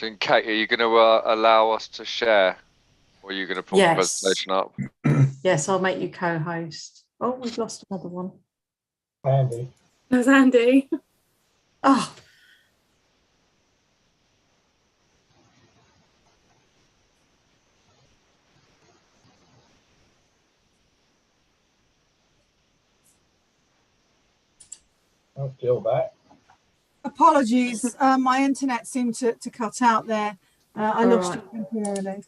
So, Kate, are you going to allow us to share, or are you going to pull the presentation up? Yes, I'll make you co-host. Oh, we've lost another one. Andy. There's Andy. Oh. I'm still back. Apologies, my internet seemed to cut out there. I lost you temporarily.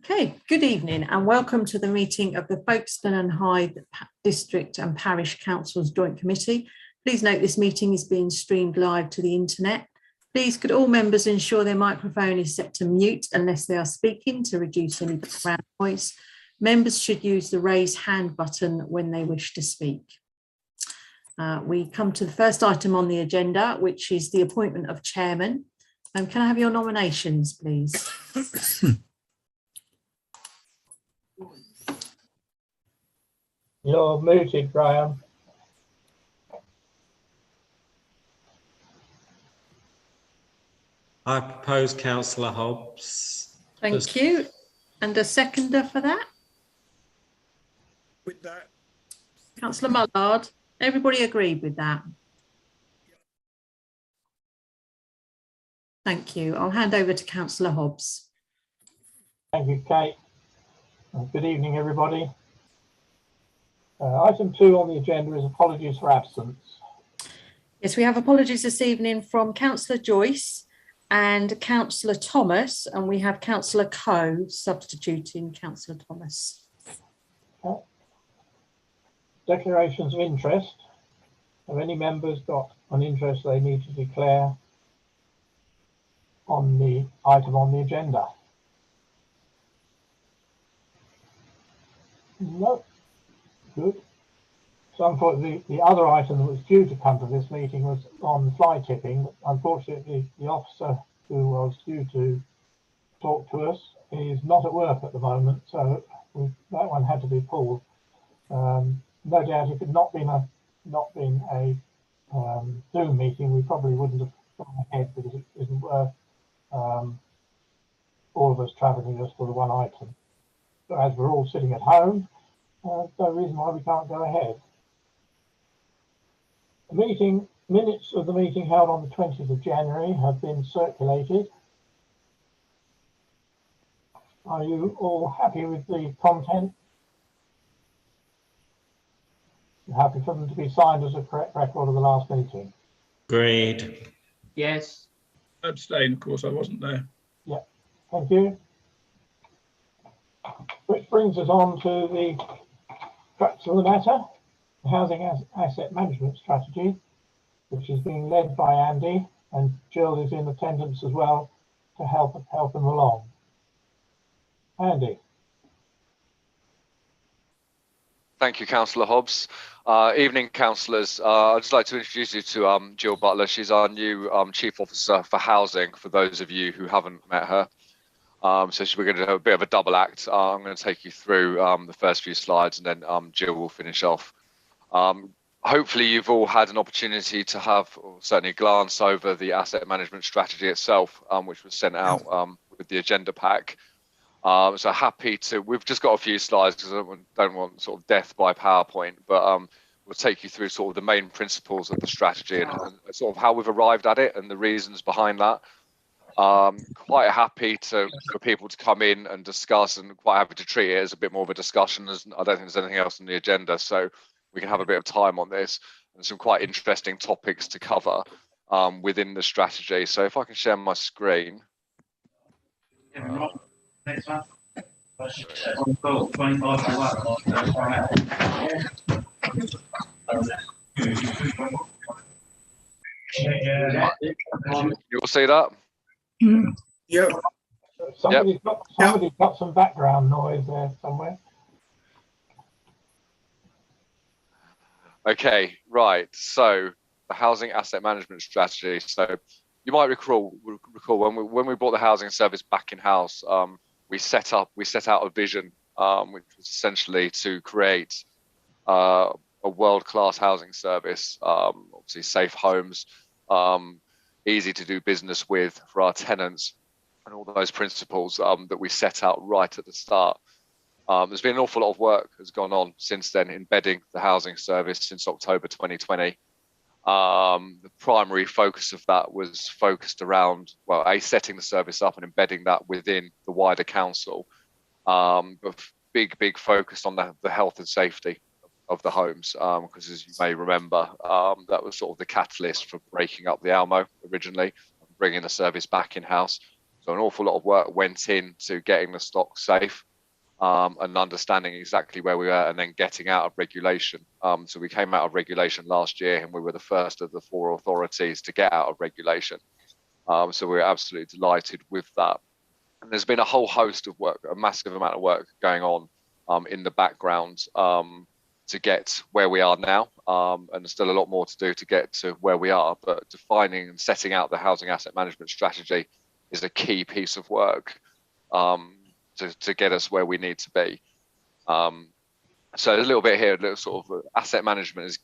Okay, good evening and welcome to the meeting of the Folkestone and Hythe District and Parish Council's Joint Committee. Please note this meeting is being streamed live to the internet. Please could all members ensure their microphone is set to mute unless they are speaking to reduce any background noise. Members should use the raise hand button when they wish to speak. We come to the first item on the agenda, which is the appointment of chairman. Can I have your nominations, please? You're muted, Graham. I propose Councillor Hobbs. Thank you. And a seconder for that? With that. Councillor Mullard. Everybody agreed with that? Thank you. I'll hand over to Councillor Hobbs. Thank you, Kate. Good evening, everybody. Item 2 on the agenda is apologies for absence. Yes, we have apologies this evening from Councillor Joyce and Councillor Thomas, and we have Councillor Coe substituting Councillor Thomas. Declarations of interest. Have any members got an interest they need to declare on the item on the agenda? No. Good. So unfortunately, the other item that was due to come to this meeting was on fly tipping. Unfortunately, the officer who was due to talk to us is not at work at the moment, so that one had to be pulled. No doubt, if it had not been a Zoom meeting, we probably wouldn't have gone ahead because it isn't worth all of us travelling just for the one item. So as we're all sitting at home, there's no reason why we can't go ahead. The minutes of the meeting held on the 20th of January have been circulated. Are you all happy with the content? You're happy for them to be signed as a correct record of the last meeting? Agreed. Yes. Abstain, of course, I wasn't there. Yeah, thank you. Which brings us on to the crux of the matter, the housing asset management strategy, which is being led by Andy, and Jill is in attendance as well to help them along. Andy. Thank you, Councillor Hobbs. Evening, councillors. I'd just like to introduce you to Jill Butler. She's our new Chief Officer for Housing, for those of you who haven't met her. So we're going to do a bit of a double act. I'm going to take you through the first few slides, and then Jill will finish off. Hopefully you've all had an opportunity to have, or certainly glance over the asset management strategy itself, which was sent out with the agenda pack. So happy to, we've just got a few slides because I don't want sort of death by PowerPoint, but we'll take you through sort of the main principles of the strategy and sort of how we've arrived at it and the reasons behind that. Quite happy for people to come in and discuss, and quite happy to treat it as a bit more of a discussion, as I don't think there's anything else on the agenda, so we can have a bit of time on this and some quite interesting topics to cover within the strategy. So if I can share my screen. Next one. You'll see that. Yep. Somebody's got some background noise there somewhere. Okay, right. So the housing asset management strategy. So you might recall when we brought the housing service back in house, we set out a vision, which was essentially to create a world-class housing service, obviously safe homes, easy to do business with for our tenants, and all those principles that we set out right at the start. There's been an awful lot of work has gone on since then, embedding the housing service since October 2020. The primary focus of that was focused around, well, setting the service up and embedding that within the wider council. But big focus on the health and safety of the homes, because as you may remember, that was sort of the catalyst for breaking up the Almo originally, and bringing the service back in house. So an awful lot of work went into getting the stock safe, and understanding exactly where we were, and then getting out of regulation. So we came out of regulation last year, and we were the first of the 4 authorities to get out of regulation. So we're absolutely delighted with that. And there's been a whole host of work, a massive amount of work going on in the background to get where we are now. And there's still a lot more to do to get to where we are, but defining and setting out the housing asset management strategy is a key piece of work to get us where we need to be. So a little bit here, a little sort of asset management is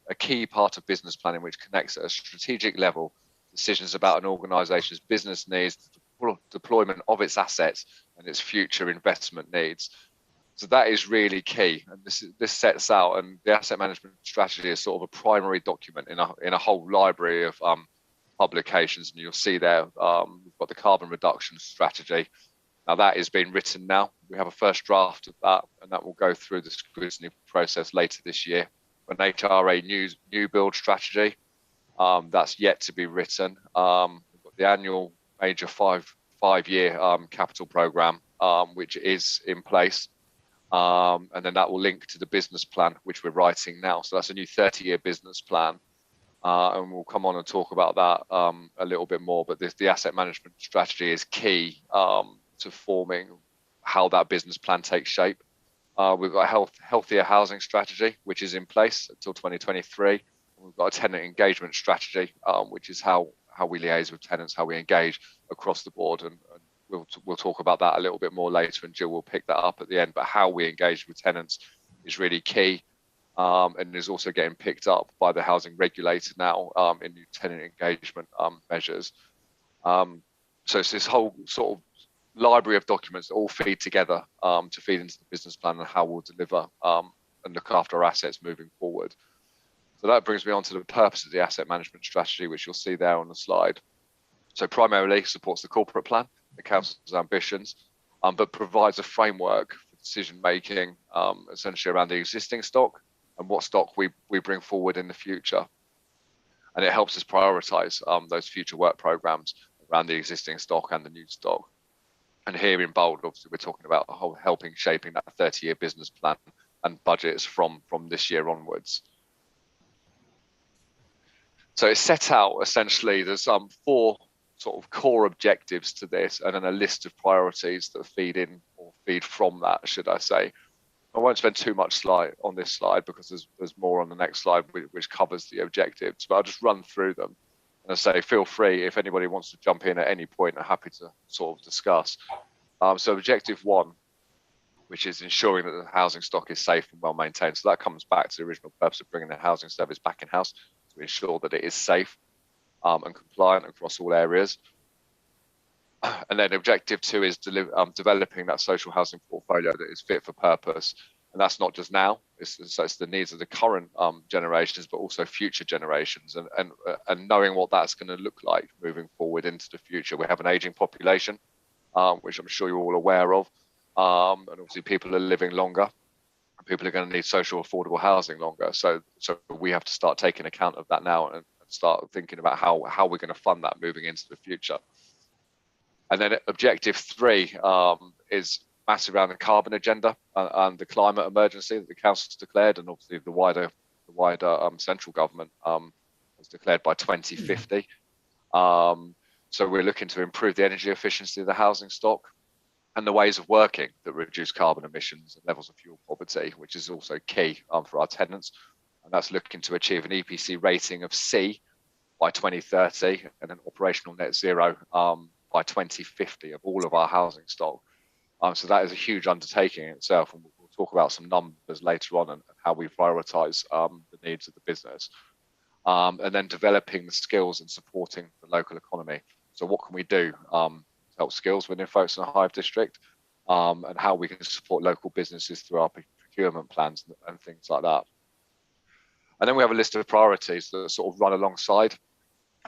a key part of business planning, which connects at a strategic level decisions about an organisation's business needs, the deployment of its assets, and its future investment needs. So that is really key, and this sets out, and the asset management strategy is sort of a primary document in a whole library of publications, and you'll see there we've got the carbon reduction strategy. Now that is being written now. We have a first draft of that, and that will go through the scrutiny process later this year. An HRA new build strategy, that's yet to be written. We've got the annual major five-year capital programme, which is in place. And then that will link to the business plan, which we're writing now. So that's a new 30-year business plan. And we'll come on and talk about that a little bit more. But the asset management strategy is key to forming how that business plan takes shape. We've got a healthier housing strategy, which is in place until 2023. We've got a tenant engagement strategy, which is how we liaise with tenants, how we engage across the board. And we'll talk about that a little bit more later, and Jill will pick that up at the end. But how we engage with tenants is really key, and is also getting picked up by the housing regulator now in new tenant engagement measures. So it's this whole sort of library of documents that all feed together to feed into the business plan and how we'll deliver and look after our assets moving forward. So that brings me on to the purpose of the asset management strategy, which you'll see there on the slide. So primarily supports the corporate plan, the council's ambitions, but provides a framework for decision making, essentially around the existing stock and what stock we bring forward in the future. And it helps us prioritise those future work programmes around the existing stock and the new stock. And here in bold, obviously, we're talking about helping shaping that 30-year business plan and budgets from this year onwards. So it's set out essentially, there's 4 sort of core objectives to this, and then a list of priorities that feed in or feed from that, should I say. I won't spend too much on this slide because there's more on the next slide which covers the objectives, but I'll just run through them. And I say, feel free if anybody wants to jump in at any point. I'm happy to sort of discuss. So objective 1, which is ensuring that the housing stock is safe and well maintained. So that comes back to the original purpose of bringing the housing service back in house, to ensure that it is safe and compliant across all areas. And then objective 2 is developing that social housing portfolio that is fit for purpose. And that's not just now, it's the needs of the current generations, but also future generations, and knowing what that's going to look like moving forward into the future. We have an aging population, which I'm sure you're all aware of. And obviously people are living longer, and people are going to need social affordable housing longer. So we have to start taking account of that now and start thinking about how we're going to fund that moving into the future. And then objective 3 is massive around the carbon agenda and the climate emergency that the council's declared, and obviously the wider central government has declared by 2050. So we're looking to improve the energy efficiency of the housing stock and the ways of working that reduce carbon emissions and levels of fuel poverty, which is also key for our tenants. And that's looking to achieve an EPC rating of C by 2030 and an operational net zero by 2050 of all of our housing stock. So that is a huge undertaking in itself, and we'll talk about some numbers later on and how we prioritise the needs of the business. And then developing the skills and supporting the local economy. So what can we do to help skills within Folkestone and Hythe district, and how we can support local businesses through our procurement plans and things like that. And then we have a list of priorities that sort of run alongside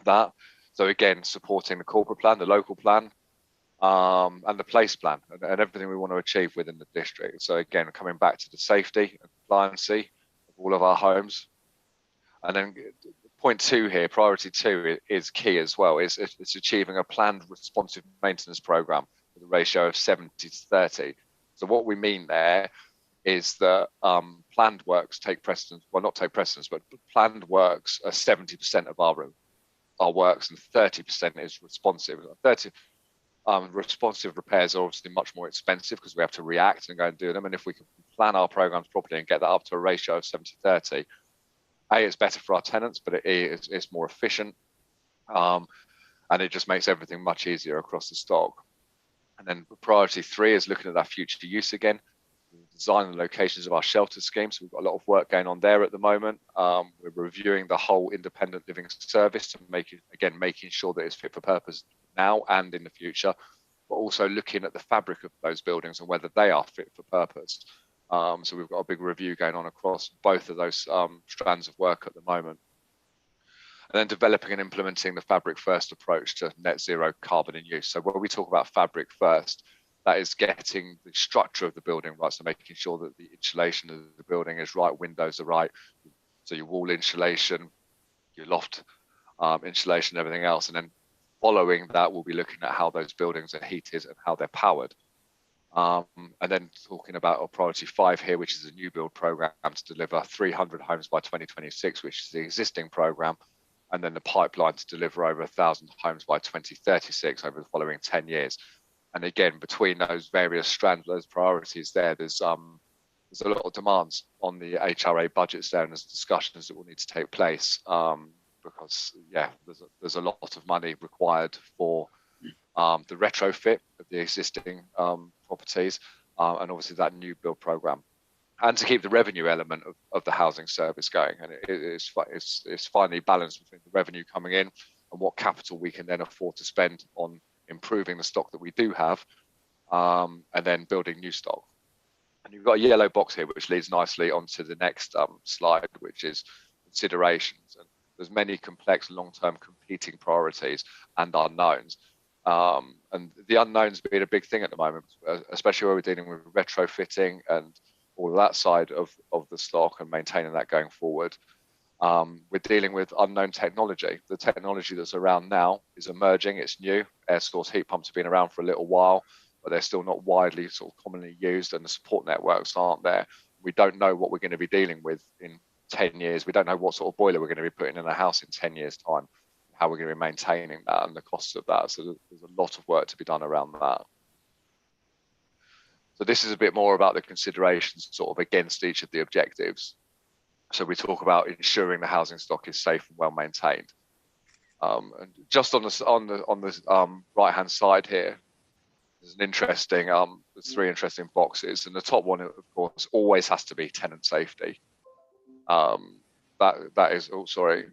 that. So again, supporting the corporate plan, the local plan, and the place plan, and everything we want to achieve within the district. So again, coming back to the safety and compliancy of all of our homes. And then point 2 here, priority 2 is key as well. It's achieving a planned responsive maintenance program with a ratio of 70 to 30. So what we mean there is that planned works take precedence, well, not take precedence, but planned works are 70% of our works, and 30% is responsive. Responsive repairs are obviously much more expensive because we have to react and go and do them. And if we can plan our programs properly and get that up to a ratio of 70-30, it's better for our tenants, but it's more efficient, and it just makes everything much easier across the stock. And then priority 3 is looking at that future use again, design the locations of our shelter schemes. So we've got a lot of work going on there at the moment. We're reviewing the whole independent living service to making sure that it's fit for purpose now and in the future, but also looking at the fabric of those buildings and whether they are fit for purpose. So we've got a big review going on across both of those strands of work at the moment. And then developing and implementing the fabric first approach to net zero carbon in use. So when we talk about fabric first, that is getting the structure of the building right. So making sure that the insulation of the building is right, windows are right. So your wall insulation, your loft insulation, everything else. And then following that, we'll be looking at how those buildings are heated and how they're powered. And then talking about our priority 5 here, which is a new build program to deliver 300 homes by 2026, which is the existing program, and then the pipeline to deliver over 1,000 homes by 2036 over the following 10 years. And again, between those various strands, those priorities there's a lot of demands on the HRA budgets there, and there's discussions that will need to take place because there's a lot of money required for the retrofit of the existing properties, and obviously that new build program, and to keep the revenue element of the housing service going. And it's finally balanced between the revenue coming in and what capital we can then afford to spend on improving the stock that we do have, and then building new stock. And you've got a yellow box here, which leads nicely onto the next slide, which is considerations. And there's many complex long-term competing priorities and unknowns. And the unknowns being a big thing at the moment, especially where we're dealing with retrofitting and all of that side of the stock and maintaining that going forward. We're dealing with unknown technology. The technology that's around now is emerging, it's new. Air source heat pumps have been around for a little while, but they're still not widely sort of commonly used, and the support networks aren't there. We don't know what we're going to be dealing with in 10 years. We don't know what sort of boiler we're going to be putting in a house in 10 years' time, how we're going to be maintaining that and the costs of that. So there's a lot of work to be done around that. So this is a bit more about the considerations sort of against each of the objectives. So we talk about ensuring the housing stock is safe and well maintained. And just on the right-hand side here, there's an interesting, there's 3 interesting boxes, and the top one, of course, always has to be tenant safety. That is, oh sorry,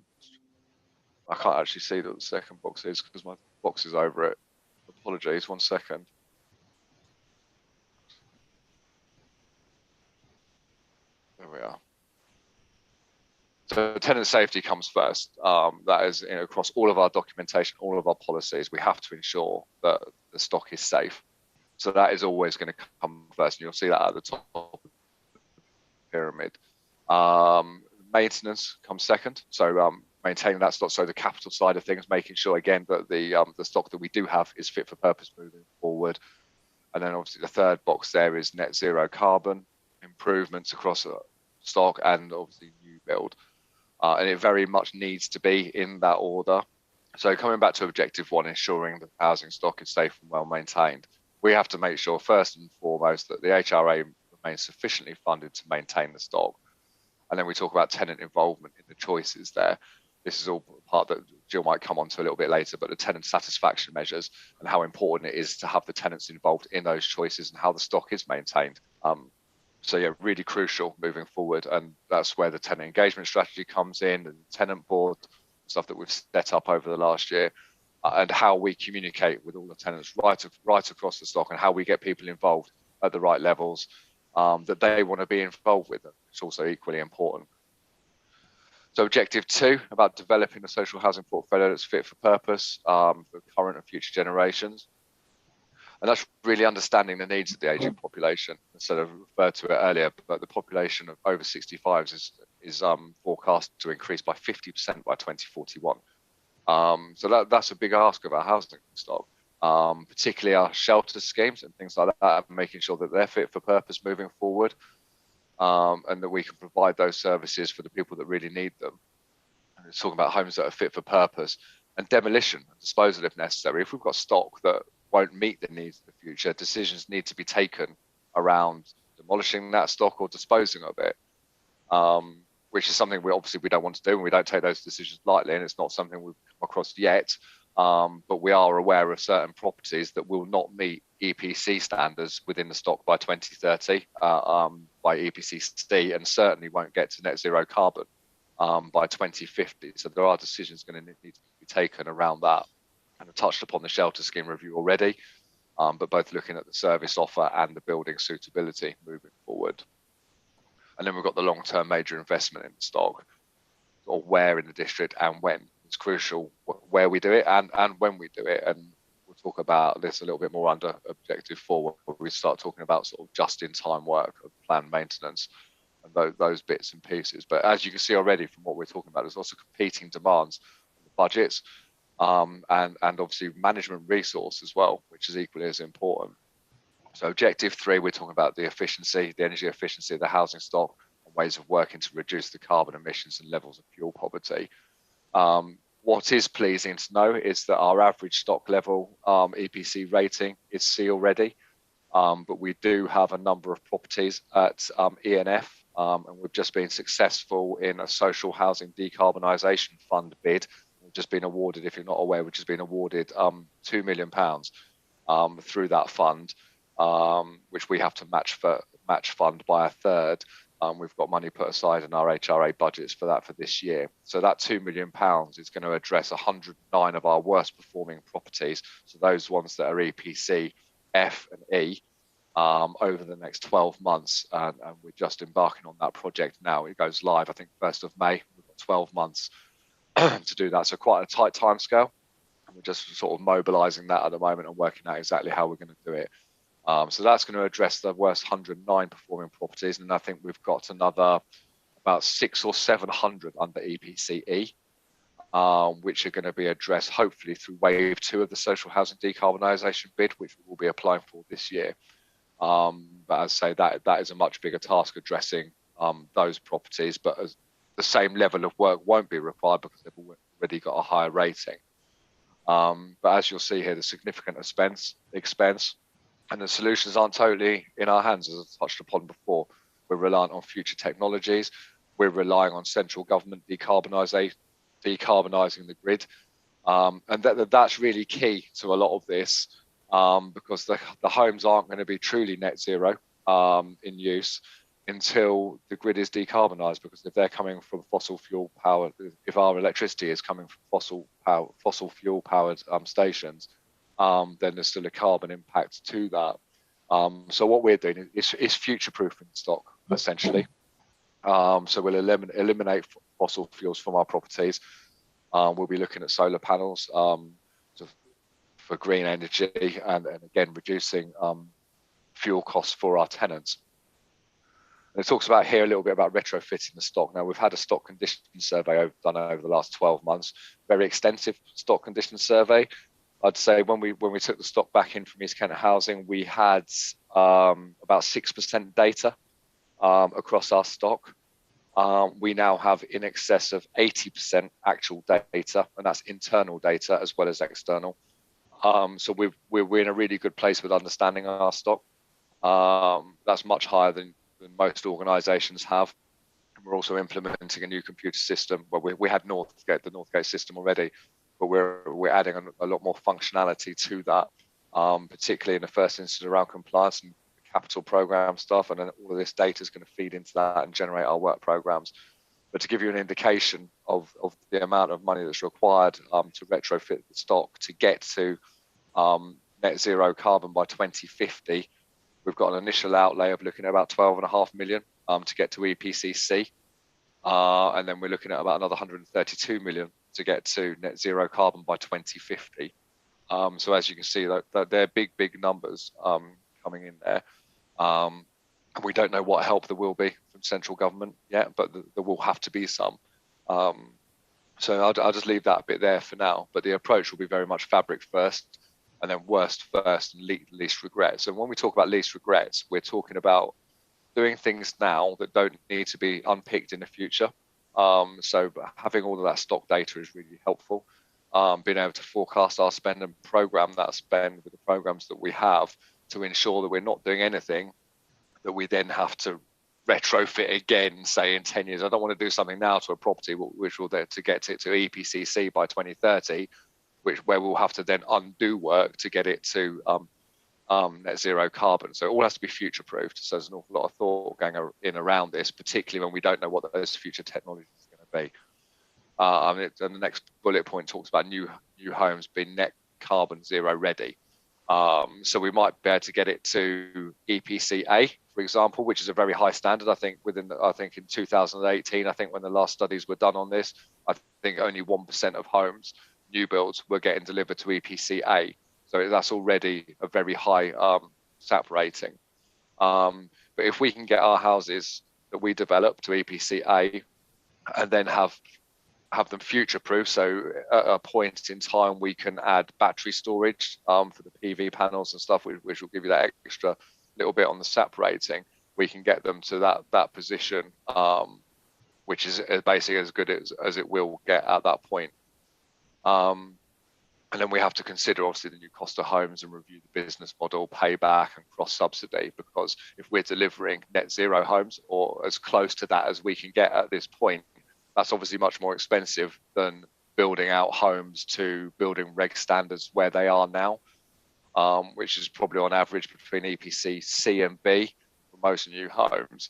I can't actually see that the second box is because my box is over it. Apologies, 1 second. There we are. So tenant safety comes first. That is, across all of our documentation, all of our policies, we have to ensure that the stock is safe. So that is always going to come first, and you'll see that at the top of the pyramid. Maintenance comes second. So maintaining that stock, so the capital side of things, making sure again that the stock that we do have is fit for purpose moving forward. And then obviously the third box there is net zero carbon improvements across stock and obviously new build. And it very much needs to be in that order. So coming back to objective 1, ensuring the housing stock is safe and well maintained, we have to make sure first and foremost that the HRA remains sufficiently funded to maintain the stock. And then we talk about tenant involvement in the choices there. This is all part that Jill might come on to a little bit later, but the tenant satisfaction measures and how important it is to have the tenants involved in those choices and how the stock is maintained. So yeah, really crucial moving forward. And that's where the tenant engagement strategy comes in, and the tenant board, stuff that we've set up over the last year, and how we communicate with all the tenants right across the stock, and how we get people involved at the right levels that they want to be involved with. It's also equally important. So objective 2, about developing a social housing portfolio that's fit for purpose for current and future generations. And that's really understanding the needs of the aging population. Instead of referred to it earlier, but the population of over 65s is forecast to increase by 50% by 2041. So that's a big ask of our housing stock, particularly our shelter schemes and things like that, making sure that they're fit for purpose moving forward, and that we can provide those services for the people that really need them. And it's talking about homes that are fit for purpose, and demolition and disposal if necessary. If we've got stock that won't meet the needs of the future, decisions need to be taken around demolishing that stock or disposing of it, which is something we don't want to do, and we don't take those decisions lightly, and it's not something we've come across yet. But we are aware of certain properties that will not meet EPC standards within the stock by 2030 by EPC, and certainly won't get to net zero carbon by 2050. So there are decisions going to need to be taken around that. And I've touched upon the shelter scheme review already, but both looking at the service offer and the building suitability moving forward. And then we've got the long-term major investment in the stock, or where in the district and when. It's crucial where we do it and when we do it. And we'll talk about this a little bit more under objective 4, where we start talking about sort of just-in-time work of planned maintenance and those bits and pieces. But as you can see already from what we're talking about, there's also competing demands on the budgets, and obviously management resource as well, which is equally as important. So objective 3, we're talking about the energy efficiency of the housing stock, and ways of working to reduce the carbon emissions and levels of fuel poverty. What is pleasing to know is that our average stock level EPC rating is C already, but we do have a number of properties at ENF, and we've just been successful in a social housing decarbonisation fund bid. We've just been awarded, if you're not aware, we've just been awarded £2 million through that fund, which we have to match fund by a third. We've got money put aside in our HRA budgets for that for this year. So that £2 million is going to address 109 of our worst performing properties. So those ones that are EPC, F and E, over the next 12 months. And we're just embarking on that project now. It goes live, I think, 1st of May. We've got 12 months to do that. So quite a tight timescale. And we're just sort of mobilising that at the moment and working out exactly how we're going to do it. So that's going to address the worst 109 performing properties, and I think we've got another about 600 or 700 under EPCE, which are going to be addressed hopefully through wave 2 of the social housing decarbonisation bid, which we will be applying for this year. But as I say, that is a much bigger task, addressing those properties, but the same level of work won't be required because they've already got a higher rating. But as you'll see here, the significant expense, and the solutions aren't totally in our hands, as I touched upon before. We're reliant on future technologies. We're relying on central government decarbonising the grid. And that's really key to a lot of this, because the homes aren't going to be truly net zero in use until the grid is decarbonised, because if they're coming from fossil fuel power, if our electricity is coming from fossil fuel powered stations, then there's still a carbon impact to that. So what we're doing is future-proofing stock, essentially. So we'll eliminate fossil fuels from our properties. We'll be looking at solar panels for green energy, and again, reducing fuel costs for our tenants. And it talks about here a little bit about retrofitting the stock. Now, we've had a stock condition survey done over the last 12 months, very extensive stock condition survey. I'd say when we took the stock back in from East Kent Housing, we had about 6% data across our stock. we now have in excess of 80% actual data, and that's internal data as well as external. So we're in a really good place with understanding our stock. That's much higher than most organisations have. And we're also implementing a new computer system where we had the Northgate system already, but we're adding a lot more functionality to that, particularly in the first instance around compliance and capital program stuff, and then all of this data is going to feed into that and generate our work programs. But to give you an indication of the amount of money that's required to retrofit the stock to get to net zero carbon by 2050, we've got an initial outlay of looking at about 12.5 million to get to EPCC, and then we're looking at about another 132 million to get to net zero carbon by 2050. So as you can see, they're big numbers coming in there. And we don't know what help there will be from central government yet, but there will have to be some. So I'll just leave that bit there for now. But the approach will be very much fabric first, and then worst first, and least regrets. And when we talk about least regrets, we're talking about doing things now that don't need to be unpicked in the future. So having all of that stock data is really helpful. Being able to forecast our spend and program that spend with the programs that we have to ensure that we're not doing anything that we then have to retrofit again, say in 10 years. I don't want to do something now to a property which will then to get it to EPCC by 2030, where we'll have to then undo work to get it to net zero carbon. So it all has to be future proofed. So there's an awful lot of thought going in around this, particularly when we don't know what those future technologies are going to be. And the next bullet point talks about new homes being net carbon zero ready. So we might be able to get it to EPC-A, for example, which is a very high standard. I think in 2018, I think when the last studies were done on this, I think only 1% of homes, new builds, were getting delivered to EPC-A. So that's already a very high SAP rating. But if we can get our houses that we develop to EPC-A and then have them future-proof, so at a point in time we can add battery storage for the PV panels and stuff, which will give you that extra little bit on the SAP rating. We can get them to that position, which is basically as good as it will get at that point. And then we have to consider obviously the new cost of homes and review the business model, payback and cross-subsidy, because if we're delivering net zero homes or as close to that as we can get at this point, that's obviously much more expensive than building out homes to building reg standards where they are now, which is probably on average between EPC C and B for most new homes.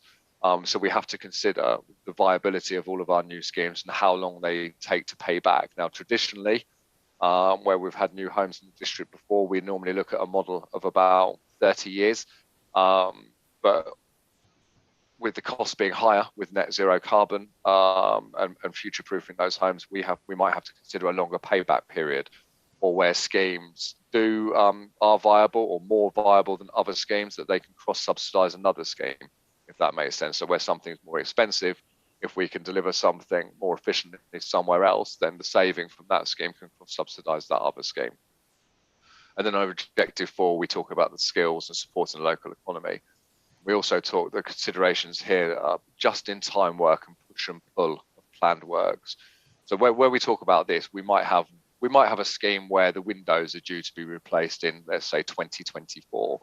So we have to consider the viability of all of our new schemes and how long they take to pay back. Now, traditionally, where we've had new homes in the district before, we normally look at a model of about 30 years. But with the cost being higher with net zero carbon and future-proofing those homes, we might have to consider a longer payback period, or where schemes are viable or more viable than other schemes, that they can cross-subsidise another scheme, if that makes sense. So where something's more expensive, if we can deliver something more efficiently somewhere else, then the saving from that scheme can subsidise that other scheme. And then over objective 4, we talk about the skills and supporting the local economy. We also talk the considerations here are just-in-time work and push and pull of planned works. So where we talk about this, we might have a scheme where the windows are due to be replaced in, let's say, 2024.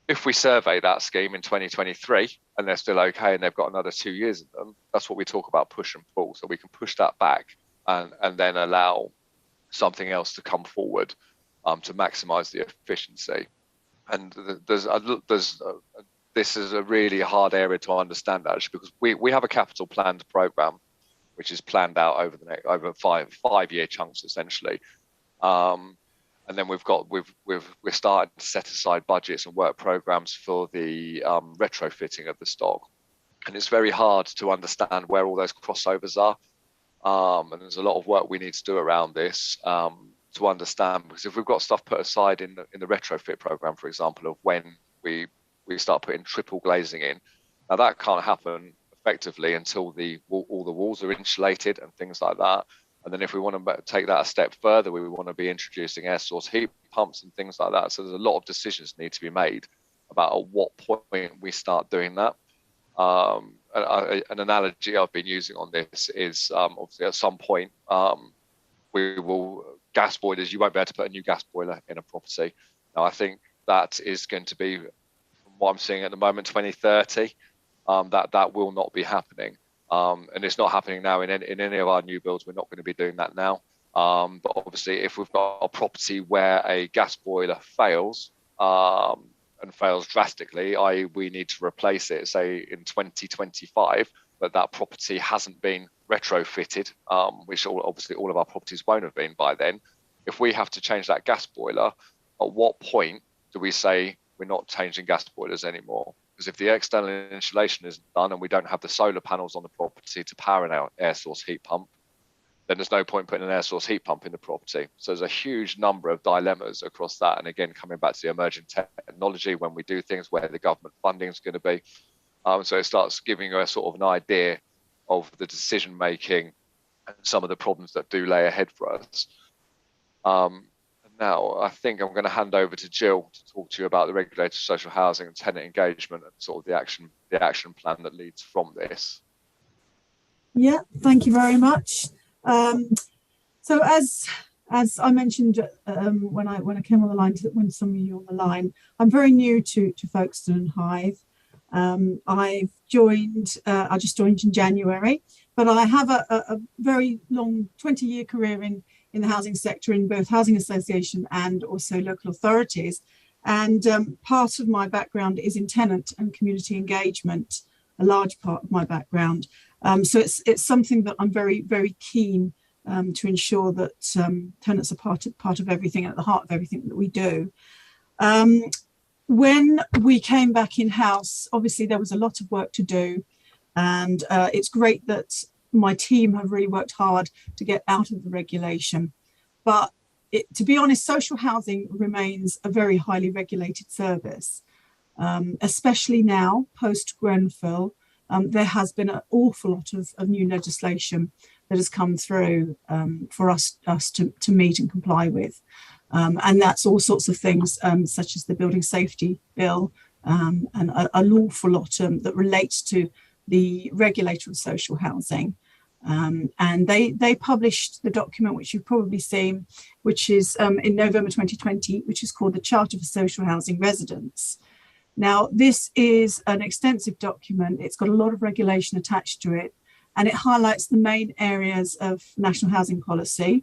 If we survey that scheme in 2023 and they're still okay and they've got another 2 years of them, that's what we talk about push and pull. So we can push that back and then allow something else to come forward to maximise the efficiency. And this is a really hard area to understand, actually, because we have a capital planned programme which is planned out over five-year chunks essentially. And then we're starting to set aside budgets and work programs for the retrofitting of the stock. And it's very hard to understand where all those crossovers are. And there's a lot of work we need to do around this to understand, because if we've got stuff put aside in the retrofit program, for example, of when we start putting triple glazing in, now that can't happen effectively until all the walls are insulated and things like that. And then if we want to take that a step further, we want to be introducing air source heat pumps and things like that. So there's a lot of decisions need to be made about at what point we start doing that. An analogy I've been using on this is obviously at some point we will gas boilers. You won't be able to put a new gas boiler in a property. Now I think that is going to be, from what I'm seeing at the moment, 2030. That will not be happening, and it's not happening now in any of our new builds. We're not going to be doing that now. But obviously, if we've got a property where a gas boiler fails, and fails drastically, i.e. we need to replace it, say in 2025, but that property hasn't been retrofitted, which obviously all of our properties won't have been by then. If we have to change that gas boiler, at what point do we say we're not changing gas boilers anymore? Because if the external insulation isn't done and we don't have the solar panels on the property to power an air source heat pump, then there's no point putting an air source heat pump in the property. So there's a huge number of dilemmas across that. And again, coming back to the emerging technology, when we do things, where the government funding is going to be. So it starts giving you a sort of an idea of the decision making and some of the problems that do lay ahead for us. Now, I think I'm going to hand over to Jill to talk to you about the regulated social housing and tenant engagement and sort of the action plan that leads from this. Yeah, thank you very much. So as I mentioned when I came on the line, when some of you on the line, I'm very new to Folkestone and Hythe. I just joined in January, but I have a very long 20-year career in the housing sector, in both housing association and also local authorities. And part of my background is in tenant and community engagement, a large part of my background. So it's something that I'm very, very keen to ensure that tenants are part of everything, at the heart of everything that we do. When we came back in-house, obviously there was a lot of work to do, and it's great that my team have really worked hard to get out of the regulation. But to be honest, social housing remains a very highly regulated service, especially now, post-Grenfell. There has been an awful lot of new legislation that has come through for us to meet and comply with. And that's all sorts of things, such as the Building Safety Bill, and an awful lot that relates to the regulator of social housing. And they published the document, which you've probably seen, which is in November 2020, which is called the Charter for Social Housing Residents. Now, this is an extensive document. It's got a lot of regulation attached to it, and it highlights the main areas of national housing policy.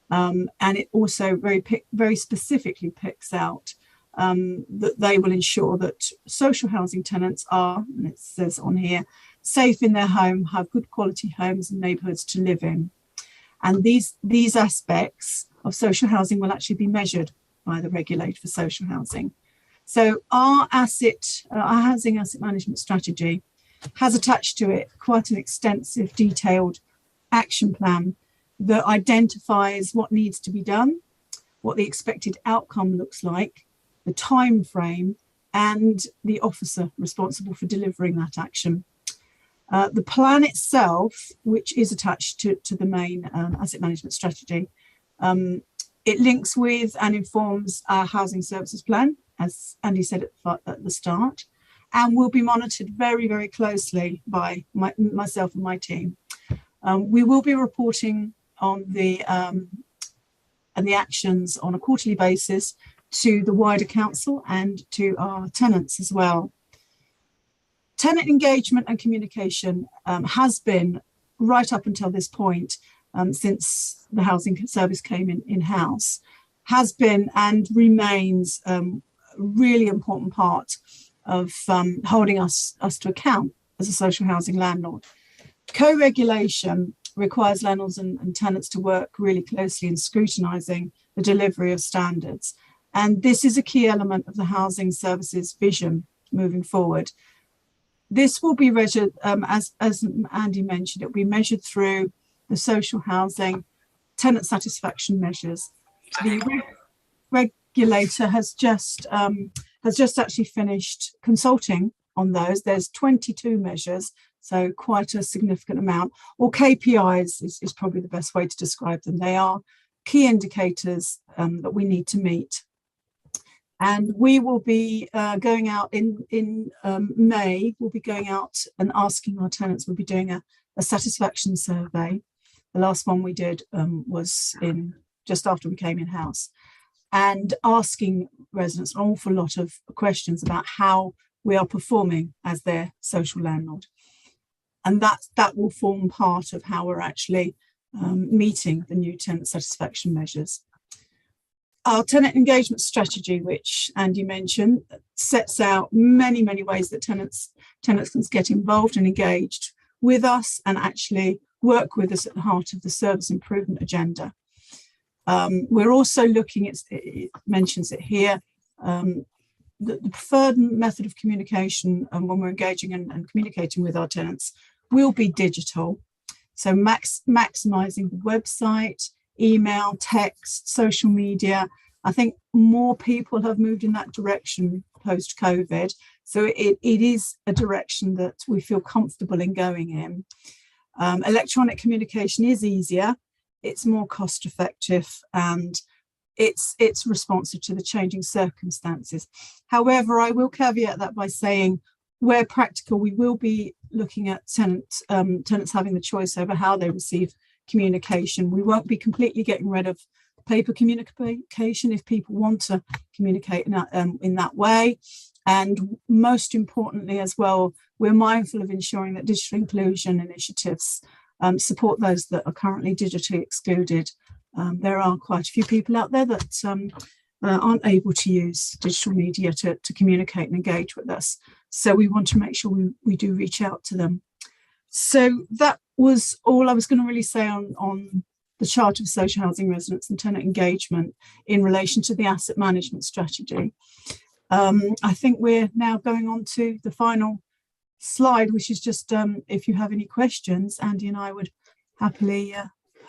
And it also very specifically picks out that they will ensure that social housing tenants are, and it says on here, safe in their home, have good quality homes and neighbourhoods to live in. And these aspects of social housing will actually be measured by the regulator for social housing. So our housing asset management strategy has attached to it quite an extensive, detailed action plan that identifies what needs to be done, what the expected outcome looks like, the time frame, and the officer responsible for delivering that action. The plan itself, which is attached to the main asset management strategy, it links with and informs our housing services plan, as Andy said at the start, and will be monitored very, very closely by myself and my team. We will be reporting on the actions on a quarterly basis to the wider council and to our tenants as well. Tenant engagement and communication has been, right up until this point, since the housing service came in-house, has been and remains a really important part of holding us to account as a social housing landlord. Co-regulation requires landlords and tenants to work really closely in scrutinising the delivery of standards. And this is a key element of the housing services vision moving forward. This will be measured, as Andy mentioned, it will be measured through the social housing tenant satisfaction measures. The regulator has just actually finished consulting on those. There's 22 measures, so quite a significant amount, or KPIs is probably the best way to describe them. They are key indicators that we need to meet. And we will be going out in May. We'll be going out and asking our tenants. We'll be doing a satisfaction survey. The last one we did was in just after we came in house, and asking residents an awful lot of questions about how we are performing as their social landlord. And that will form part of how we're actually meeting the new tenant satisfaction measures. Our tenant engagement strategy, which Andy mentioned, sets out many ways that tenants can get involved and engaged with us and actually work with us at the heart of the service improvement agenda. We're also looking at, it mentions it here, the preferred method of communication when we're engaging and communicating with our tenants will be digital. So maximising the website, email, text, social media. I think more people have moved in that direction post-COVID. So it is a direction that we feel comfortable in going in. Electronic communication is easier, it's more cost effective, and it's responsive to the changing circumstances. However, I will caveat that by saying, where practical, we will be looking at tenants having the choice over how they receive communication. We won't be completely getting rid of paper communication if people want to communicate in that way. And most importantly as well, we're mindful of ensuring that digital inclusion initiatives support those that are currently digitally excluded. There are quite a few people out there that aren't able to use digital media to communicate and engage with us. So we want to make sure we do reach out to them. So that was all I was going to really say on the Charter of Social Housing Residents and Tenant Engagement in relation to the asset management strategy. I think we're now going on to the final slide, which is just if you have any questions, Andy and I would happily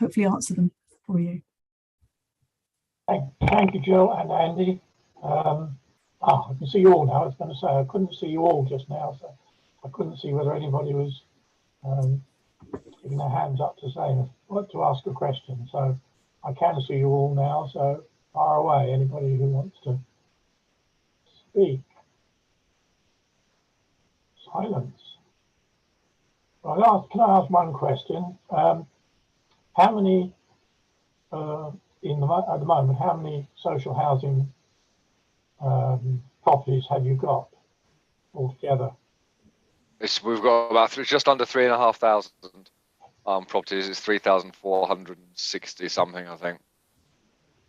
hopefully answer them for you. Thank you, Jill and Andy. I can see you all now. I was going to say I couldn't see you all just now, so I couldn't see whether anybody was giving their hands up to say to ask a question. So I can see you all now. So far away, anybody who wants to speak. Silence. Right, can I ask one question? How many at the moment? How many social housing properties have you got altogether? We've got about just under 3,500 properties. It's 3,460 something, I think.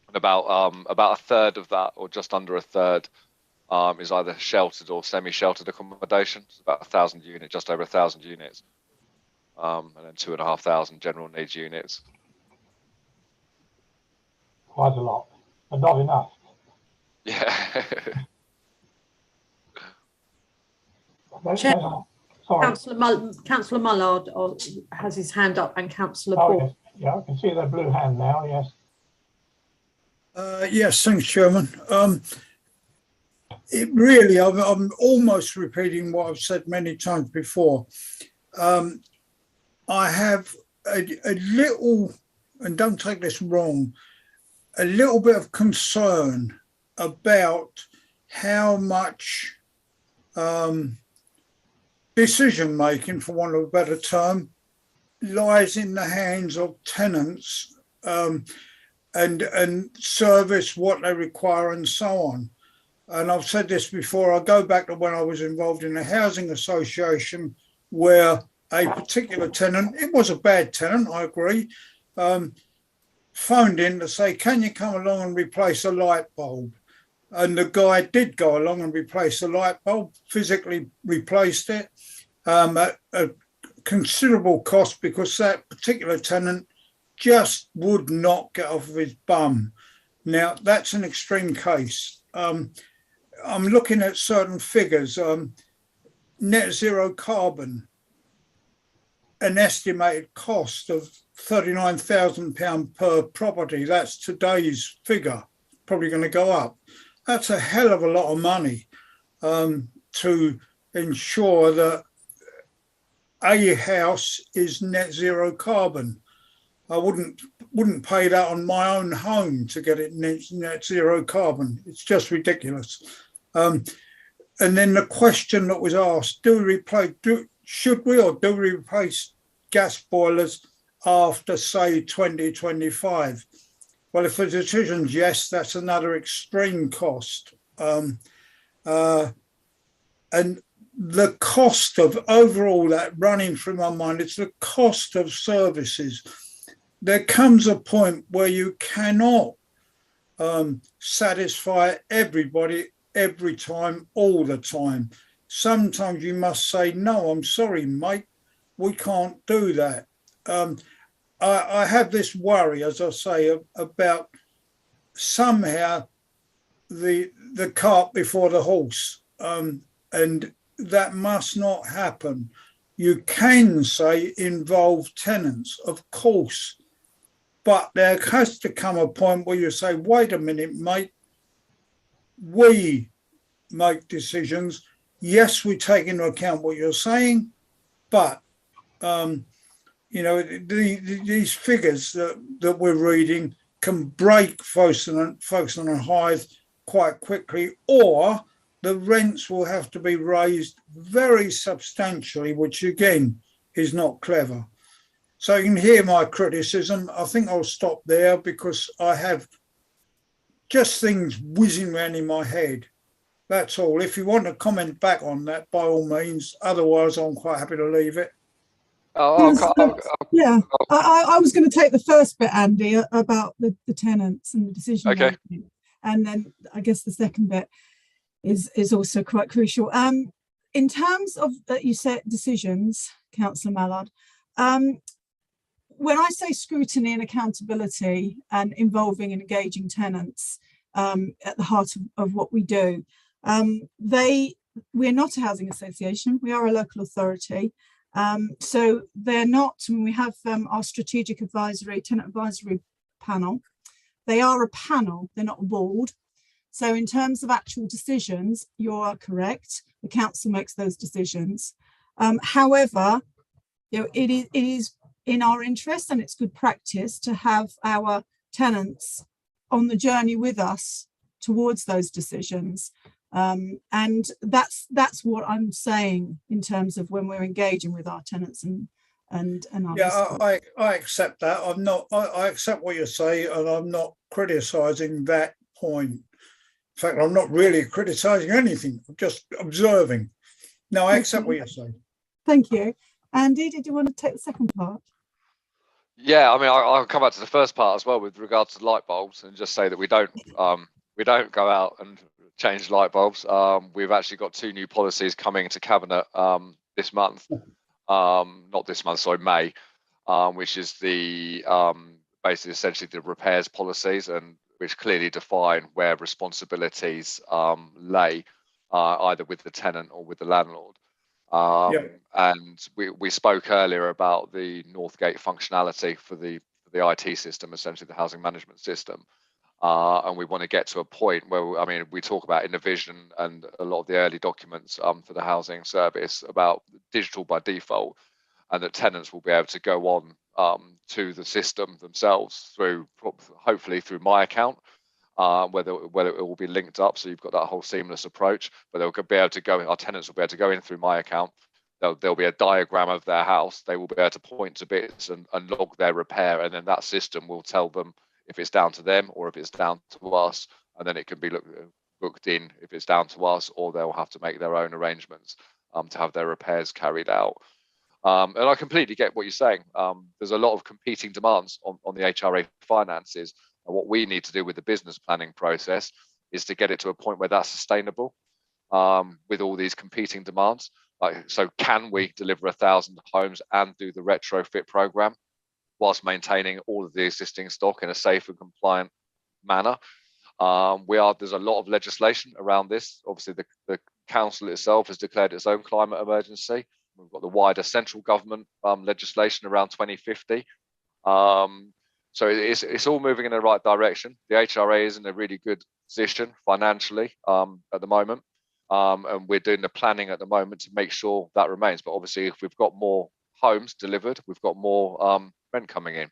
And about a third of that, or just under a third, is either sheltered or semi-sheltered accommodation. It's about 1,000 units, just over 1,000 units, and then 2,500 general needs units. Quite a lot, but not enough. Yeah. Sorry. Councillor Mullard has his hand up, and Councillor Oh, Paul. yes. Yeah, I can see their blue hand now. Yes. Yes, thanks, Chairman. It really, I'm almost repeating what I've said many times before. I have a little, and don't take this wrong, a little bit of concern about how much decision making, for want of a better term, lies in the hands of tenants and service what they require and so on. And I've said this before, I go back to when I was involved in a housing association where a particular tenant, it was a bad tenant, I agree, phoned in to say, can you come along and replace a light bulb? And the guy did go along and replace the light bulb, physically replaced it at a considerable cost, because that particular tenant just would not get off of his bum. Now, that's an extreme case. I'm looking at certain figures. Net zero carbon, an estimated cost of £39,000 per property. That's today's figure, probably going to go up. That's a hell of a lot of money to ensure that a house is net zero carbon. I wouldn't pay that on my own home to get it net zero carbon. It's just ridiculous. And then the question that was asked: should we replace gas boilers after, say, 2025? Well, if the decision's yes, that's another extreme cost. And the cost of overall that running through my mind, it's the cost of services. There comes a point where you cannot satisfy everybody every time, all the time. Sometimes you must say, no, I'm sorry, mate, we can't do that. I have this worry, as I say, about somehow the cart before the horse, and that must not happen. You can say involve tenants, of course, but there has to come a point where you say, wait a minute, mate, we make decisions. Yes, we take into account what you're saying, but these figures that we're reading can break Folkestone and Hythe quite quickly, or the rents will have to be raised very substantially, which again is not clever. So you can hear my criticism. I think I'll stop there because I have just things whizzing around in my head. That's all. If you want to comment back on that, by all means. Otherwise, I'm quite happy to leave it. I was going to take the first bit, Andy, about the tenants and the decision making, and then I guess the second bit is also quite crucial. In terms of you said decisions, Councillor Mallard, when I say scrutiny and accountability and involving and engaging tenants at the heart of what we do, we're not a housing association, we are a local authority. So they're not, when we have our strategic advisory, tenant advisory panel, they are a panel, they're not a board. So in terms of actual decisions, you are correct. The council makes those decisions. However, it is in our interest, and it's good practice to have our tenants on the journey with us towards those decisions. And that's what I'm saying in terms of when we're engaging with our tenants and I accept that. I accept what you say, and I'm not criticising that point. In fact, I'm not really criticising anything. I'm just observing. No, I accept what you're saying. Thank you. Andy, did you want to take the second part? Yeah, I mean, I'll come back to the first part as well with regards to light bulbs, and just say that we don't go out and change light bulbs. We've actually got 2 new policies coming to Cabinet this month. Not this month, sorry, May, which is the basically essentially the repairs policies, and which clearly define where responsibilities lay, either with the tenant or with the landlord. And we spoke earlier about the Northgate functionality for the IT system, essentially the housing management system. And we want to get to a point where, I mean, we talk about in the vision and a lot of the early documents for the housing service about digital by default, and that tenants will be able to go on to the system themselves through, hopefully through My Account, whether it will be linked up, so you've got that whole seamless approach. But they'll be able to go. Our tenants will be able to go in through My Account. There'll be a diagram of their house. They will be able to point to bits and log their repair, and then that system will tell them if it's down to them or if it's down to us, and then it can be booked in if it's down to us, or they'll have to make their own arrangements to have their repairs carried out. And I completely get what you're saying. There's a lot of competing demands on the HRA finances, and what we need to do with the business planning process is to get it to a point where that's sustainable with all these competing demands. So can we deliver 1,000 homes and do the retrofit program whilst maintaining all of the existing stock in a safe and compliant manner? There's a lot of legislation around this. Obviously, the council itself has declared its own climate emergency. We've got the wider central government legislation around 2050. So it's all moving in the right direction. The HRA is in a really good position financially at the moment. And we're doing the planning at the moment to make sure that remains. But obviously, if we've got more homes delivered, we've got more rent coming in.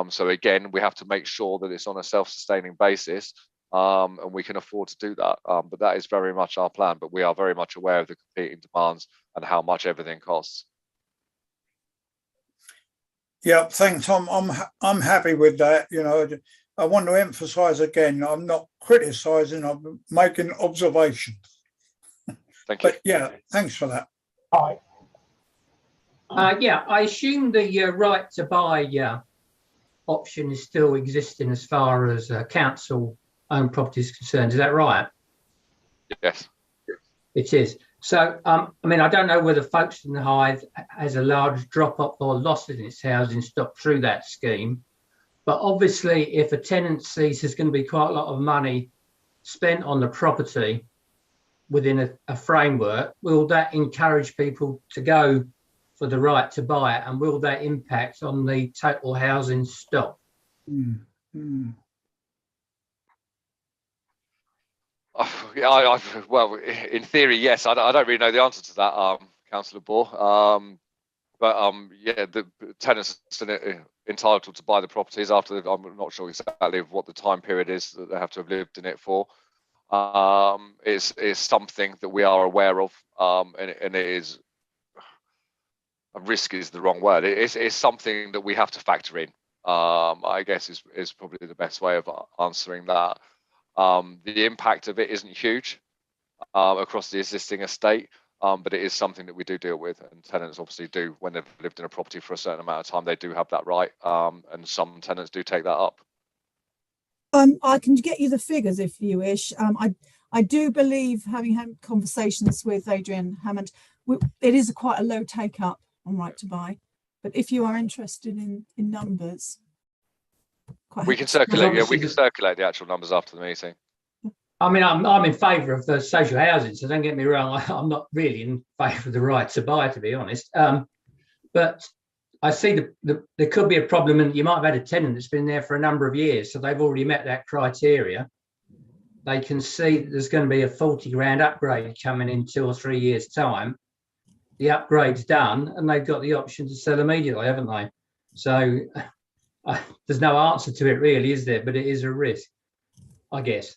So again, we have to make sure that it's on a self-sustaining basis, and we can afford to do that. But that is very much our plan. But we are very much aware of the competing demands and how much everything costs. Yeah, thanks. I'm happy with that. You know, I want to emphasise again, I'm not criticising, I'm making observations. Thank you. But yeah, thanks for that. Hi. Yeah, I assume the right to buy option is still existing as far as council-owned property is concerned. Is that right? Yes. It is. So, I mean, I don't know whether Folkestone and Hythe has a large drop-off or loss in its housing stock through that scheme. But obviously, if a tenant sees there's going to be quite a lot of money spent on the property within a framework, will that encourage people to go for the right to buy it? And will that impact on the total housing stock? Well, in theory, yes. I don't really know the answer to that, Councillor Bohr. Yeah, the tenants are entitled to buy the properties after I'm not sure exactly what the time period is that they have to have lived in it for. It's something that we are aware of, and it is, a risk is the wrong word. It's something that we have to factor in. I guess is probably the best way of answering that. The impact of it isn't huge across the existing estate, but it is something that we do deal with, and tenants obviously do, when they've lived in a property for a certain amount of time, they do have that right, and some tenants do take that up. I can get you the figures if you wish. I do believe, having had conversations with Adrian Hammond, it is quite a low take up on right to buy. But if you are interested in numbers, we can circulate. Yeah, we can circulate the actual numbers after the meeting. I mean, I'm in favour of the social housing, so don't get me wrong. I'm not really in favour of the right to buy, to be honest. But I see there could be a problem, and you might have had a tenant that's been there for a number of years, so they've already met that criteria. They can see that there's going to be a 40 grand upgrade coming in 2 or 3 years' time. The upgrade's done, and they've got the option to sell immediately, haven't they? So there's no answer to it, really, is there? But it is a risk, I guess.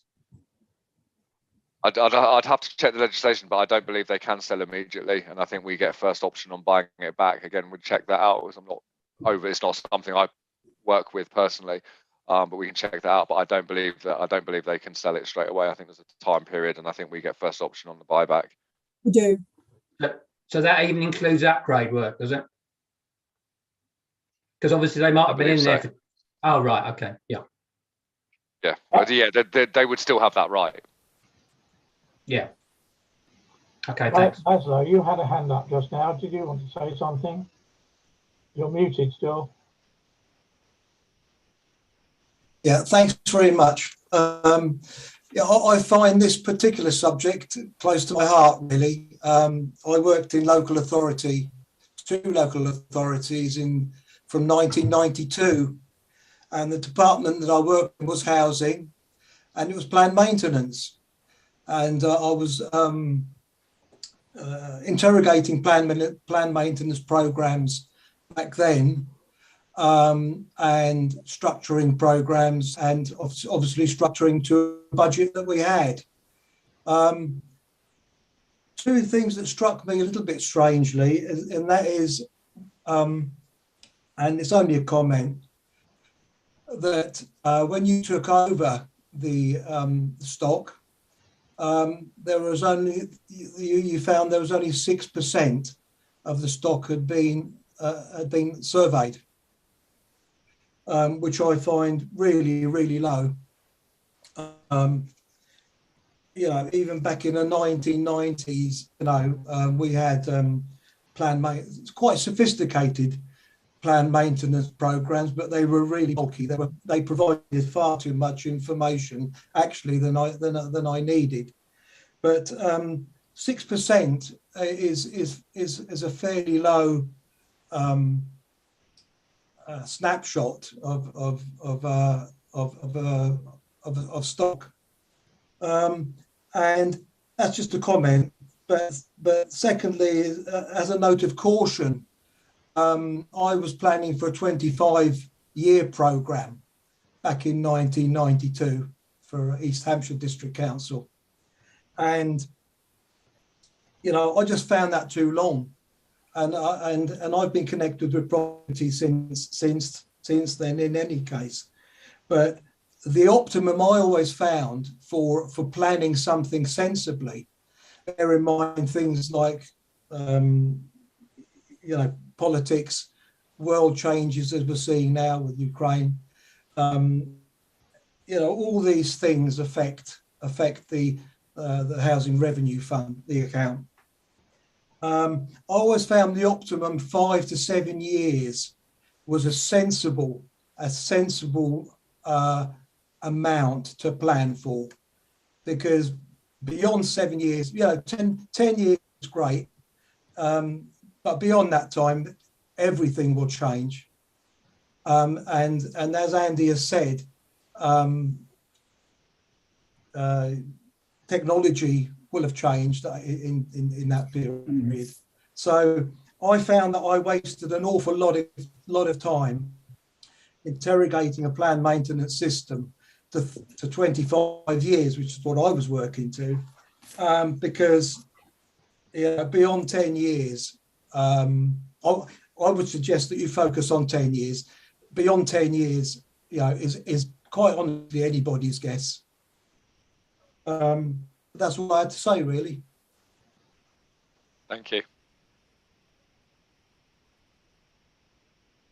I'd have to check the legislation, but I don't believe they can sell immediately, and I think we get a first option on buying it back. Again, we'll check that out, because I'm not over. It's not something I work with personally, but we can check that out. But I don't believe they can sell it straight away. I think there's a time period, and I think we get first option on the buyback. We do. So that even includes upgrade work, does it? Because obviously they might have been in there. For, oh right, okay, yeah. Yeah, but yeah, they would still have that right. Yeah. Okay, thanks. Aslo, you had a hand up just now. Did you want to say something? You're muted still. Yeah, thanks very much. Yeah, I find this particular subject close to my heart, really. I worked in local authority, 2 local authorities from 1992, and the department that I worked in was housing, and it was planned maintenance. And I was interrogating planned maintenance programs back then, and structuring programs, and obviously structuring to a budget that we had. 2 things that struck me a little bit strangely, and that is, and it's only a comment, that when you took over the stock, there was only, you found there was only 6% of the stock had been surveyed, which I find really, really low. You know, even back in the 1990s, you know, we had quite sophisticated planned maintenance programs, but they were really bulky. They provided far too much information, actually, than I needed. But 6% is a fairly low snapshot of stock, and that's just a comment. But secondly, as a note of caution, I was planning for a 25 year programme back in 1992 for East Hampshire District Council. And, you know, I just found that too long. And I've been connected with property since then in any case. But the optimum I always found for planning something sensibly, bear in mind things like, you know, politics, world changes as we're seeing now with Ukraine. You know, all these things affect the Housing Revenue Fund, the account. I always found the optimum 5 to 7 years was a sensible amount to plan for, because beyond 7 years, you know, 10 years is great, but beyond that time, everything will change. And as Andy has said, technology will have changed in that period. So I found that I wasted an awful lot of time interrogating a planned maintenance system to 25 years, which is what I was working to, because beyond 10 years, I would suggest that you focus on 10 years. Beyond 10 years, you know, is quite honestly anybody's guess. That's what I had to say, really. Thank you.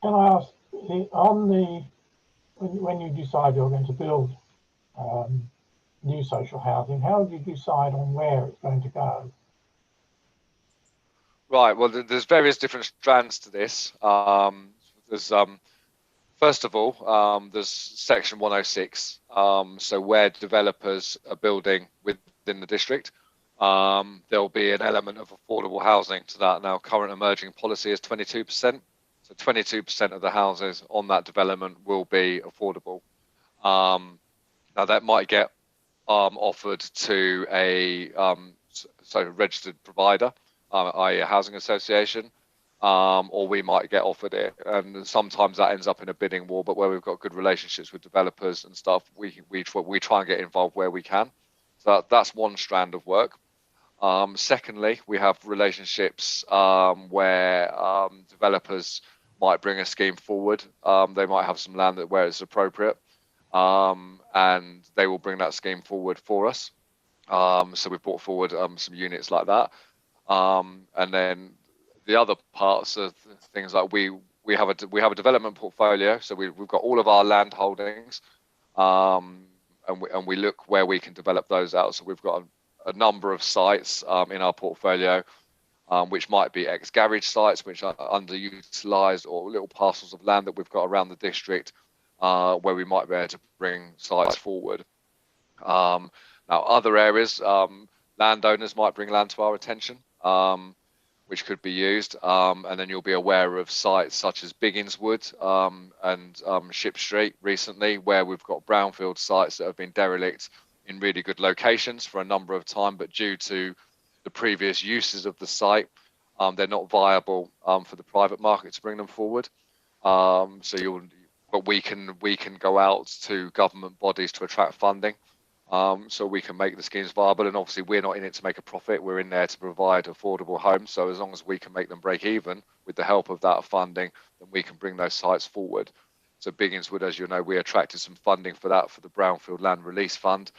Can I ask, when you decide you're going to build new social housing, how do you decide on where it's going to go? Right. Well, there's various different strands to this. There's first of all, there's Section 106. So where developers are building within the district, there'll be an element of affordable housing to that. Now, current emerging policy is 22%. So 22% of the houses on that development will be affordable. Now that might get offered to a registered provider, i.e. a housing association, or we might get offered it. And sometimes that ends up in a bidding war, but where we've got good relationships with developers and stuff, we try and get involved where we can. So that's one strand of work. Secondly, we have relationships where developers might bring a scheme forward. They might have some land where it's appropriate, and they will bring that scheme forward for us. So we've brought forward some units like that. And then the other parts of things like we have a development portfolio. So we've got all of our land holdings, and we look where we can develop those out. So we've got a number of sites in our portfolio, which might be ex-garage sites, which are underutilized, or little parcels of land that we've got around the district, where we might be able to bring sites forward. Now, other areas, landowners might bring land to our attention, which could be used. And then you'll be aware of sites such as Bigginswood and Ship Street recently, where we've got brownfield sites that have been derelict in really good locations for a number of time, but due to the previous uses of the site, they're not viable for the private market to bring them forward. But we can go out to government bodies to attract funding, so we can make the schemes viable. And obviously, we're not in it to make a profit. We're in there to provide affordable homes. So as long as we can make them break even with the help of that funding, then we can bring those sites forward. So Bigginswood, as you know, we attracted some funding for that for the Brownfield Land Release Fund.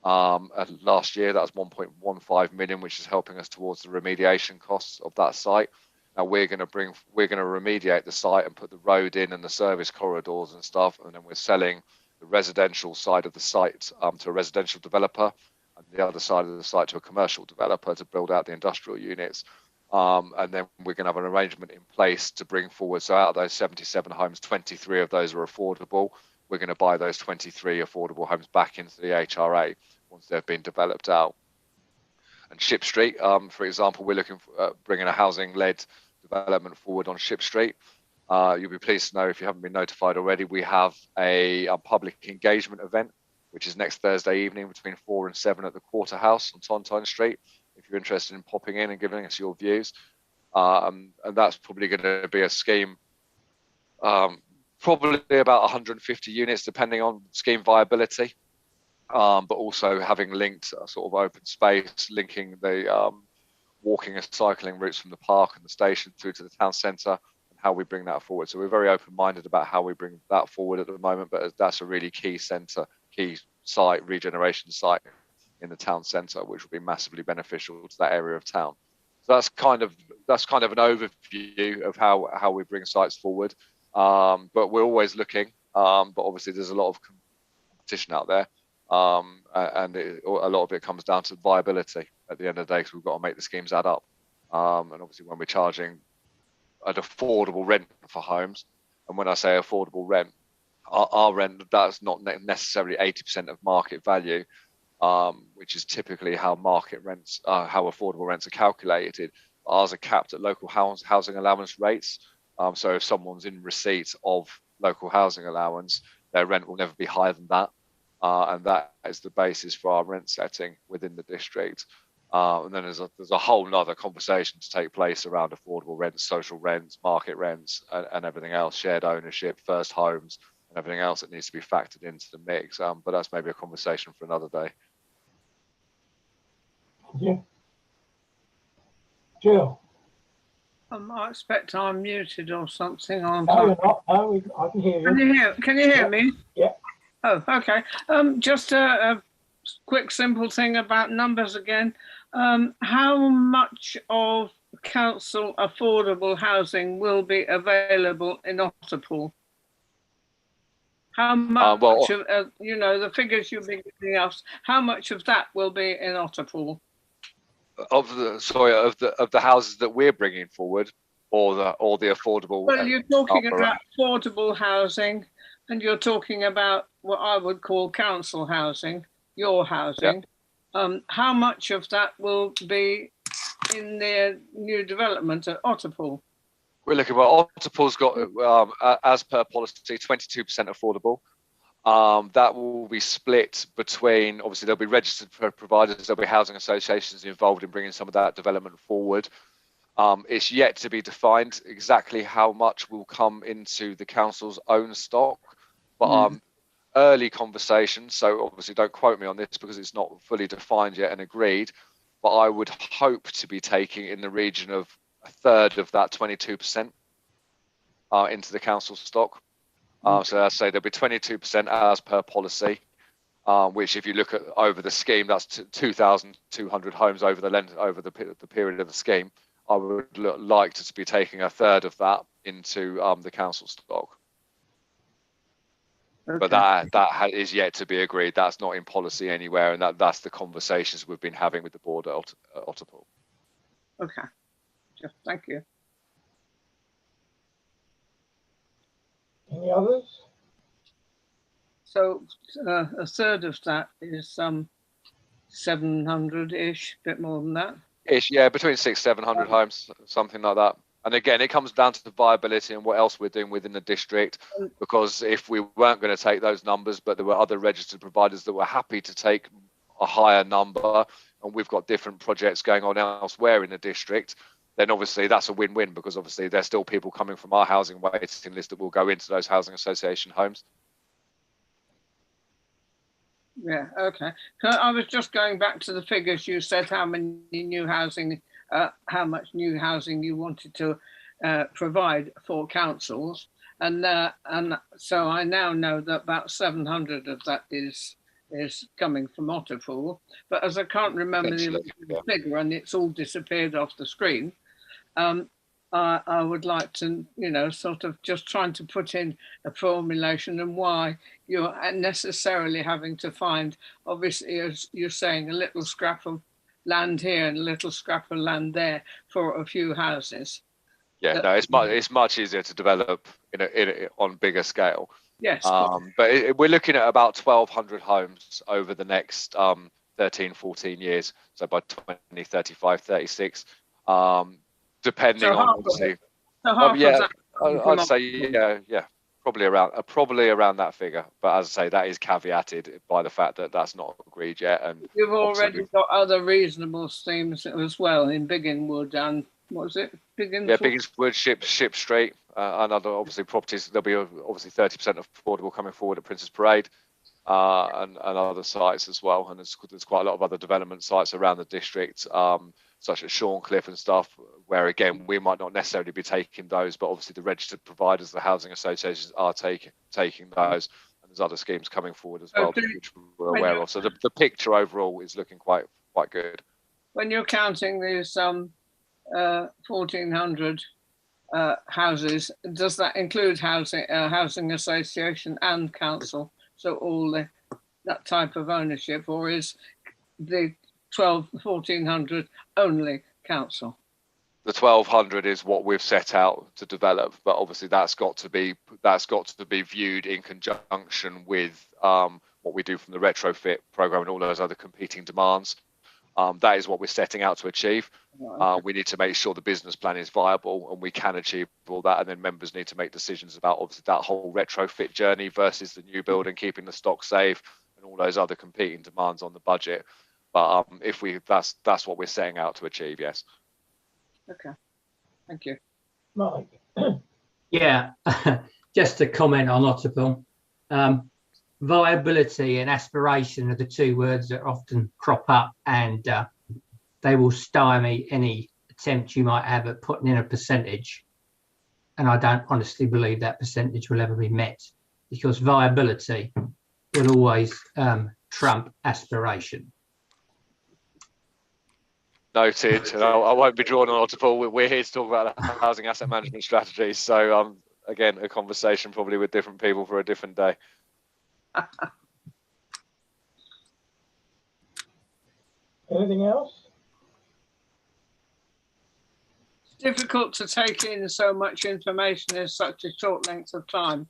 Last year, that was 1.15 million, which is helping us towards the remediation costs of that site. Now we're going to remediate the site and put the road in and the service corridors and stuff, and then we're selling the residential side of the site to a residential developer, and the other side of the site to a commercial developer to build out the industrial units. And then we're going to have an arrangement in place to bring forward. So out of those 77 homes, 23 of those are affordable. We're going to buy those 23 affordable homes back into the HRA once they've been developed out. And Ship Street, for example, we're looking for bringing a housing-led development forward on Ship Street. You'll be pleased to know, if you haven't been notified already, we have a public engagement event, which is next Thursday evening between 4 and 7 at the Quarterhouse on Tonton Street, if you're interested in popping in and giving us your views. And that's probably going to be a scheme probably about 150 units, depending on scheme viability. But also having linked a sort of open space, linking the walking and cycling routes from the park and the station through to the town centre, and how we bring that forward. So we're very open-minded about how we bring that forward at the moment, but that's a really key centre, key site, regeneration site in the town centre, which will be massively beneficial to that area of town. So that's kind of an overview of how we bring sites forward. But we're always looking, but obviously there's a lot of competition out there. And a lot of it comes down to viability at the end of the day, because we've got to make the schemes add up. And obviously when we're charging an affordable rent for homes, and when I say affordable rent, our rent, that's not necessarily 80% of market value, which is typically how market rents, how affordable rents are calculated. Ours are capped at local housing allowance rates. So if someone's in receipt of local housing allowance, their rent will never be higher than that. And that is the basis for our rent setting within the district. And then there's a whole nother conversation to take place around affordable rents, social rents, market rents, and everything else, shared ownership, first homes, and everything else that needs to be factored into the mix. But that's maybe a conversation for another day. Yeah. Jill. I expect I'm muted or something. No, you're not. No, I can hear you. Can you hear me? Yeah. Oh, okay. Just a quick, simple thing about numbers again. How much of council affordable housing will be available in Otterpool? How much of, you know, the figures you've been giving us, how much of that will be in Otterpool? Of the houses that we're bringing forward, or the affordable. Well, you're talking about affordable housing, and you're talking about what I would call council housing, your housing. Yeah. How much of that will be in their new development at Otterpool? We're looking at Otterpool's got, as per policy, 22% affordable. That will be split between, obviously there'll be registered providers, there'll be housing associations involved in bringing some of that development forward. It's yet to be defined exactly how much will come into the council's own stock, but early conversations, so obviously don't quote me on this because it's not fully defined yet and agreed, but I would hope to be taking in the region of a third of that 22% into the council stock. So I say there'll be 22% as per policy, which if you look at over the scheme, that's 2,200 homes over the length, over the period of the scheme. I would like to be taking a third of that into the council stock. Okay. But that is yet to be agreed. That's not in policy anywhere, and that's the conversations we've been having with the board at Otterpool. Okay, thank you. Any others? So a third of that is 700-ish, a bit more than that. Ish, yeah, between 600-700 homes, something like that. And again, it comes down to the viability and what else we're doing within the district. Because if we weren't going to take those numbers, but there were other registered providers that were happy to take a higher number, and we've got different projects going on elsewhere in the district, then obviously that's a win-win, because obviously there's still people coming from our housing waiting list that will go into those housing association homes. Yeah, okay. So I was just going back to the figures you said, how many new housing, how much new housing you wanted to provide for councils, and so I now know that about 700 of that is coming from Otterpool, but as I can't remember the figure and it's all disappeared off the screen, I would like to, you know, sort of just trying to put in a formulation and why you're necessarily having to find, obviously, as you're saying, a little scrap of land here and a little scrap of land there for a few houses. Yeah, no, it's much easier to develop on bigger scale. Yes. But we're looking at about 1,200 homes over the next 13, 14 years. So by 2035, 36. Depending on obviously, I'd say yeah, probably around that figure. But as I say, that is caveated by the fact that that's not agreed yet. And you've already got other reasonable schemes as well in Biggin Wood and what was it? Biggins? Yeah, Bigginswood, Ship Street, and other obviously properties. There'll be obviously 30% affordable coming forward at Princess Parade, and other sites as well. And there's quite a lot of other development sites around the district, such as Shorncliffe and stuff, where again we might not necessarily be taking those, but obviously the registered providers, the housing associations, are taking those. And there's other schemes coming forward as well, which we're aware of. So the picture overall is looking quite good. When you're counting these 1,400 houses, does that include housing association and council? So all that type of ownership, or is the 1,400 only council? The 1,200 is what we've set out to develop, but obviously that's got to be viewed in conjunction with what we do from the retrofit program and all those other competing demands. That is what we're setting out to achieve. We need to make sure the business plan is viable and we can achieve all that, and then members need to make decisions about obviously that whole retrofit journey versus the new build and keeping the stock safe and all those other competing demands on the budget. But that's what we're setting out to achieve. Yes. Okay. Thank you. Mike. Yeah, just to comment on Otterpool. Viability and aspiration are the two words that often crop up, and they will stymie any attempt you might have at putting in a percentage. And I don't honestly believe that percentage will ever be met, because viability will always trump aspiration. Noted. And I won't be drawn on Otterpool. We're here to talk about the housing asset management strategy. So again, a conversation probably with different people for a different day. Anything else? It's difficult to take in so much information in such a short length of time.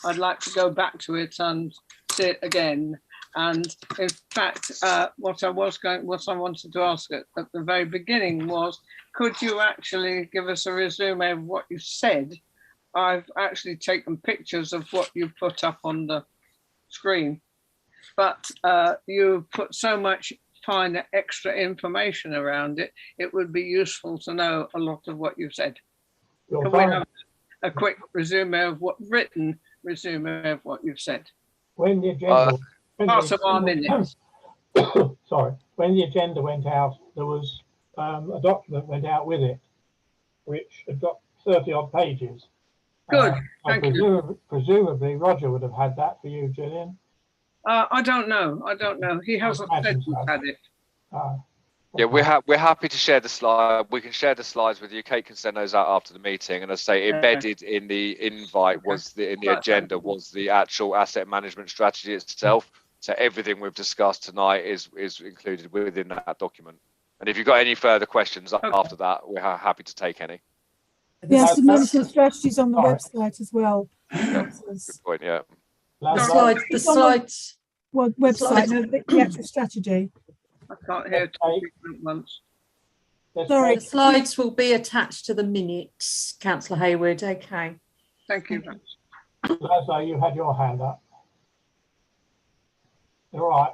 I'd like to go back to it and see it again. And in fact, what I wanted to ask at the very beginning was, could you actually give us a resume of what you said? I've actually taken pictures of what you put up on the screen, but you put so much fine extra information around it. It would be useful to know a lot of what you've said. Can we have a quick resume of written resume of what you've said? When the agenda, part of our minutes. Sorry, when the agenda went out, there was a document went out with it, which had got 30 odd pages. Good, thank you. Presumably Roger would have had that for you, Gillian. I don't know. He hasn't said he's had it. Yeah, we're happy to share the slide. We can share the slides with you. Kate can send those out after the meeting. And as I say, embedded in the invite was in the agenda was the actual asset management strategy itself. So everything we've discussed tonight is included within that document. And if you've got any further questions after that, we're happy to take any. Yes, the management strategies on the website as well. Yeah, good point. Yeah. The slides. Well, website, no, the actual strategy. I can't hear two different ones. Sorry. The slides will be attached to the minutes, Councillor Hayward. Okay. Thank you. Leslie, you had your hand up. All right.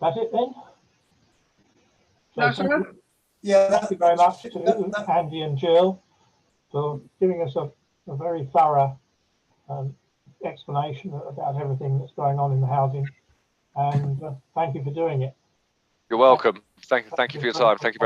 That's it then? That's right. Yeah, thank you very much to Andy and Jill for giving us a very thorough explanation about everything that's going on in the housing, and thank you for doing it. You're welcome. Thank you for your time. Thank you very much.